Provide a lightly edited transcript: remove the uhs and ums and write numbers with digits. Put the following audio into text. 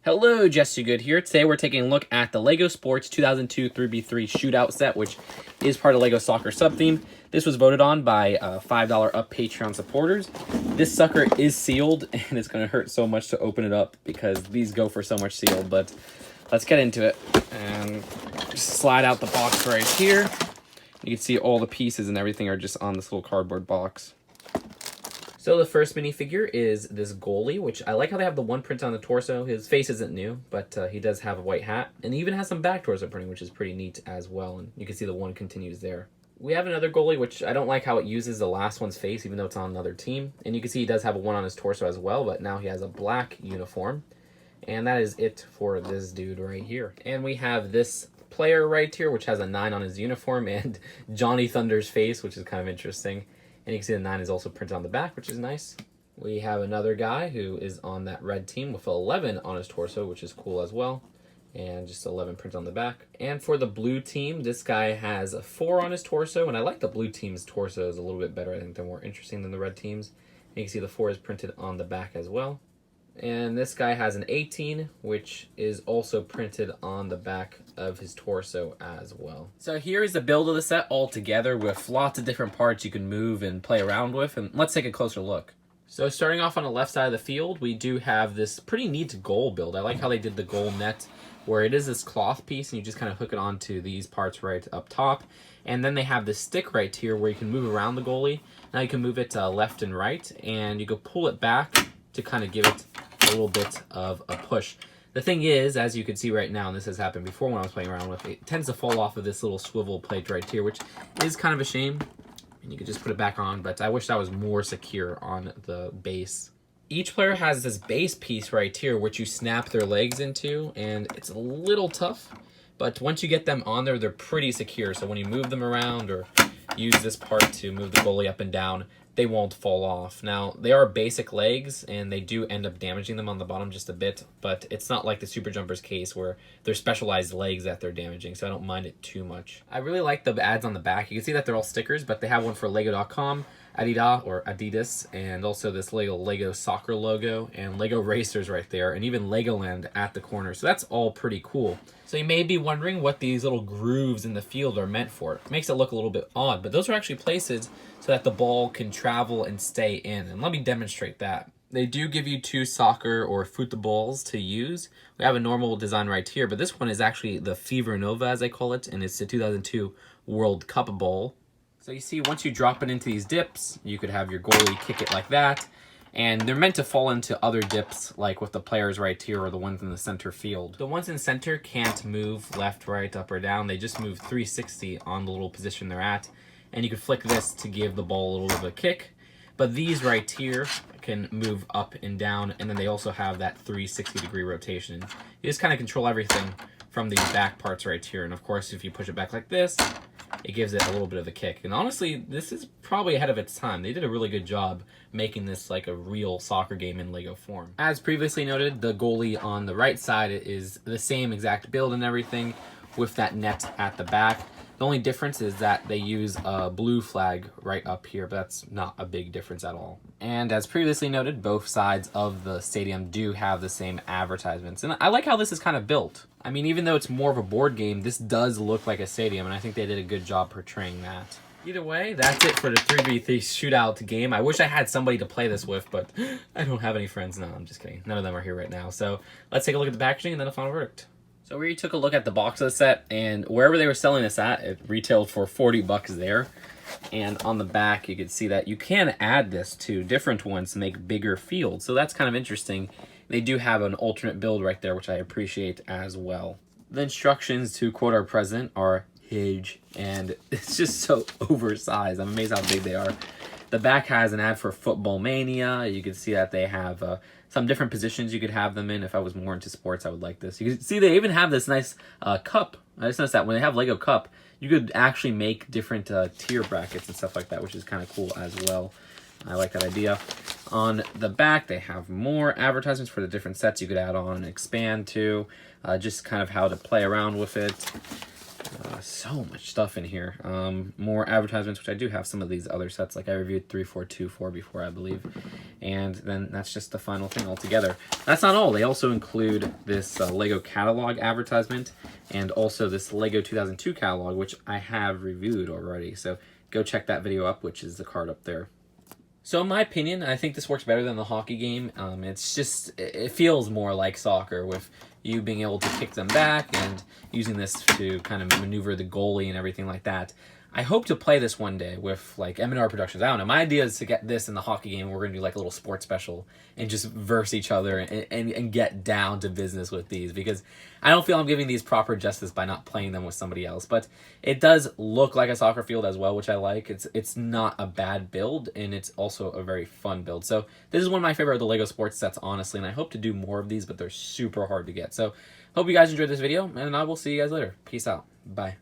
Hello, Jesse Good here. Today we're taking a look at the LEGO Sports 2002 3x3 Shootout set, which is part of LEGO Soccer sub-theme. This was voted on by $5 up Patreon supporters. This sucker is sealed, and it's going to hurt so much to open it up because these go for so much sealed, but let's get into it. And just slide out the box right here. You can see all the pieces and everything are just on this little cardboard box. So the first minifigure is this goalie, which I like how they have the one print on the torso. His face isn't new, but he does have a white hat. And he even has some back torso printing, which is pretty neat as well. And you can see the one continues there. We have another goalie, which I don't like how it uses the last one's face, even though it's on another team. And you can see he does have a one on his torso as well, but now he has a black uniform. And that is it for this dude right here. And we have this player right here, which has a 9 on his uniform, and Johnny Thunder's face, which is kind of interesting. And you can see the 9 is also printed on the back, which is nice. We have another guy who is on that red team with 11 on his torso, which is cool as well. And just 11 printed on the back. And for the blue team, this guy has a 4 on his torso. And I like the blue team's torsos a little bit better. I think they're more interesting than the red team's. And you can see the 4 is printed on the back as well. And this guy has an 18, which is also printed on the back of his torso as well. So here is the build of the set all together with lots of different parts you can move and play around with. And let's take a closer look. So starting off on the left side of the field, we do have this pretty neat goal build. I like how they did the goal net, where it is this cloth piece and you just kind of hook it onto these parts right up top. And then they have this stick right here where you can move around the goalie. Now you can move it left and right, and you can pull it back to kind of give it a little bit of a push. The thing is, as you can see right now, and this has happened before when I was playing around with it, tends to fall off of this little swivel plate right here, which is kind of a shame. And you could just put it back on, but I wish that was more secure on the base. Each player has this base piece right here, which you snap their legs into, and it's a little tough, but once you get them on there, they're pretty secure. So when you move them around or use this part to move the goalie up and down, they won't fall off. Now, they are basic legs, and they do end up damaging them on the bottom just a bit, but it's not like the Super Jumpers case where they're specialized legs that they're damaging, so I don't mind it too much. I really like the ads on the back. You can see that they're all stickers, but they have one for Lego.com, Adidas, and also this Lego soccer logo, and Lego Racers right there, and even Legoland at the corner. So that's all pretty cool. So you may be wondering what these little grooves in the field are meant for. It makes it look a little bit odd, but those are actually places so that the ball can travel and stay in. And let me demonstrate that. They do give you 2 soccer or footballs to use. We have a normal design right here, but this one is actually the Fever Nova, as I call it, and it's the 2002 World Cup ball. So you see, once you drop it into these dips, you could have your goalie kick it like that. And they're meant to fall into other dips, like with the players right here or the ones in the center field. The ones in center can't move left, right, up, or down. They just move 360 on the little position they're at. And you can flick this to give the ball a little bit of a kick. But these right here can move up and down, and then they also have that 360-degree rotation. You just kind of control everything from these back parts right here. And of course, if you push it back like this, it gives it a little bit of a kick. And honestly, this is probably ahead of its time. They did a really good job making this like a real soccer game in Lego form. As previously noted, the goalie on the right side is the same exact build and everything with that net at the back. The only difference is that they use a blue flag right up here, but that's not a big difference at all. And as previously noted, both sides of the stadium do have the same advertisements. And I like how this is kind of built. I mean, even though it's more of a board game, this does look like a stadium, and I think they did a good job portraying that. Either way, that's it for the 3v3 Shootout game. I wish I had somebody to play this with, but I don't have any friends. No, I'm just kidding. None of them are here right now. So let's take a look at the packaging and then a final verdict. So we took a look at the box of the set, and wherever they were selling this at, it retailed for 40 bucks there. And on the back, you can see that you can add this to different ones to make bigger fields. So that's kind of interesting. They do have an alternate build right there, which I appreciate as well. The instructions, to quote our president, are huge, and it's just so oversized. I'm amazed how big they are. The back has an ad for Football Mania. You can see that they have some different positions you could have them in. If I was more into sports, I would like this. You can see they even have this nice cup. I just noticed that when they have Lego Cup, you could actually make different tier brackets and stuff like that, which is kind of cool as well. I like that idea. On the back, they have more advertisements for the different sets you could add on and expand to. Just kind of how to play around with it. So much stuff in here. More advertisements, which I do have some of these other sets, like I reviewed 3424 before, I believe. And then that's just the final thing altogether. That's not all. They also include this Lego catalog advertisement and also this Lego 2002 catalog, which I have reviewed already. So go check that video up, which is the card up there. So in my opinion, I think this works better than the hockey game. It's just, it feels more like soccer with you being able to kick them back and using this to kind of maneuver the goalie and everything like that. I hope to play this one day with like M&R Productions. I don't know. My idea is to get this in the hockey game. We're going to do like a little sports special and just verse each other and get down to business with these, because I don't feel I'm giving these proper justice by not playing them with somebody else. But it does look like a soccer field as well, which I like. It's not a bad build, and it's also a very fun build. So this is one of my favorite of the Lego sports sets, honestly, and I hope to do more of these, but they're super hard to get. So hope you guys enjoyed this video, and I will see you guys later. Peace out. Bye.